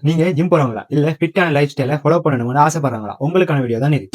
நீங்க ஜிம் போறவங்களா இல்ல ஃபிட்டான லைஃப் ஸ்டைலை ஃபாலோ பண்ணணும்னு ஆசைப்படுறாங்களா? உங்களுக்கான வீடியோ தான் இது.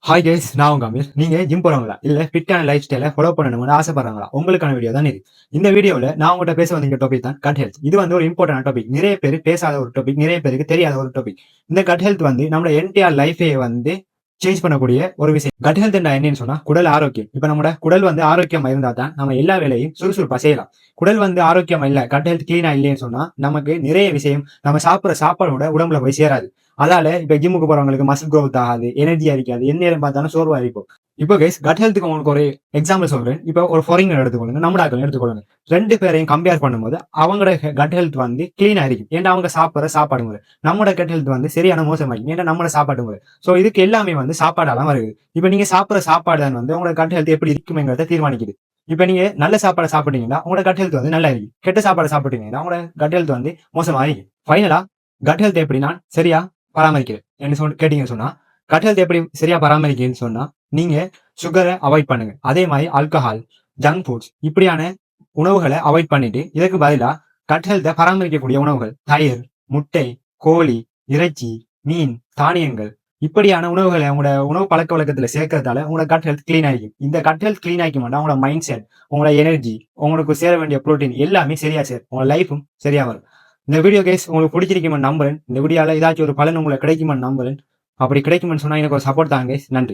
ஹாய் கைஸ், நான் உங்க அமீர். நீங்க ஜிம் போறவங்களா இல்ல ஃபிட்டான லைஃப் ஸ்டைலை ஃபாலோ பண்ணணும்னு ஆசைப்படுறாங்களா? உங்களுக்கான வீடியோ தான் இது. இந்த வீடியோல நான் உங்கள்கிட்ட பேச வந்த டாபிக் தான் கட் ஹெல்த். இது வந்து ஒரு இம்பார்ட்டன்ட் டாபிக். நிறைய பேர் பேசாத ஒரு டாபிக், நிறைய பேருக்கு தெரியாத ஒரு டாபிக். இந்த கட் ஹெல்த் வந்து நம்மளோட என்டையர் லைஃபே வந்து சேஞ்ச் பண்ணக்கூடிய ஒரு விஷயம். கட் ஹெல்த் என்னன்னு சொன்னா குடல் ஆரோக்கியம். இப்ப நம்மளோட குடல் வந்து ஆரோக்கியமா இருந்தா தான் நம்ம எல்லா வேலையும் சுறுசுறுப்பா செய்யலாம். குடல் வந்து ஆரோக்கியமா இல்ல, கட் ஹெல்த் கிளீனா இல்லைன்னு சொன்னா நமக்கு நிறைய விஷயம் நம்ம சாப்பிடுற சாப்பாடோட உடம்புல போய் சேராது. அதால இப்ப ஜிம்முக்கு போறவங்களுக்கு மசில் growth ஆகாது, எனர்ஜியா இருக்காது, என்ன நேரம் பார்த்தாலும் சோர்வா இருக்கும். இப்போ கைஸ் கட் ஹெல்த்துக்கு உங்களுக்கு ஒரு எக்ஸாம்பிள் சொல்றேன். இப்போ ஒரு ஃபாரினர் எடுத்துக்கொள்ளுங்க, நம்ம ஆட்கள் எடுத்துக்கொள்ளுங்க. ரெண்டு பேரையும் கம்பேர் பண்ணும்போது அவங்களோட கட் ஹெல்த் வந்து கிளீனா இருக்கும். ஏன்னா அவங்க சாப்பிடுற சாப்பாடு முறை. நம்மளோட கட் ஹெல்த் வந்து சரியான மோசமாகும். ஏன்னா நம்மளோட சாப்பாடு முறை. சோ இதுக்கு எல்லாமே வந்து சாப்பாடாலாம் வருது. இப்ப நீங்க சாப்பிடுற சாப்பாடு தான் வந்து உங்களோட கட் ஹெல்த் எப்படி இருக்குங்கிறத தீர்மானிக்குது. இப்ப நீங்க நல்ல சாப்பாடு சாப்பிட்டீங்கன்னா உங்களோட கட் ஹெல்த் வந்து நல்லா இருக்கும். கெட்ட சாப்பாடு சாப்பிட்டீங்கன்னா உங்களோட கட் ஹெல்த் வந்து மோசமா இருக்கும். ஃபைனலா கட் ஹெல்த் எப்படி நான் சரியா பராமரிக்கிறேன் என்ன கேட்டீங்கன்னு சொன்னா, கட் ஹெல்த் எப்படி சரியா பராமரிக்கிறேன்னு சொன்னா, நீங்க சுகரை அவாய்ட் பண்ணுங்க. அதே மாதிரி ஆல்கஹால், ஜங்க் ஃபுட்ஸ் இப்படியான உணவுகளை அவாய்ட் பண்ணிட்டு இதுக்கு பதிலா கட் ஹெல்த்தை பராமரிக்கக்கூடிய உணவுகள் தயிர், முட்டை, கோழி, இறைச்சி, மீன், தானியங்கள் இப்படியான உணவுகளை உங்களோட உணவு பழக்க வழக்கத்துல சேர்க்கறதால உங்களோட கட் ஹெல்த் கிளீன் ஆகிக்கும். இந்த கட் ஹெல்த் கிளீன் ஆகிக்க மாட்டா உங்களோட மைண்ட் செட், உங்களோட எனர்ஜி, உங்களுக்கு சேர வேண்டிய புரோட்டீன் எல்லாமே சரியா சேரும். உங்களோட லைஃபும் சரியா வரும். இந்த வீடியோ கேஸ் உங்களுக்கு பிடிச்சிருக்குமென்னு நம்புறேன். இந்த வீடியோல ஏதாச்சும் ஒரு பலன் உங்களுக்கு கிடைக்குமென்னு நம்புறேன். அப்படி கிடைக்குமென்னு சொன்னா எனக்கு ஒரு சப்போர்ட் தாங்க. நன்றி.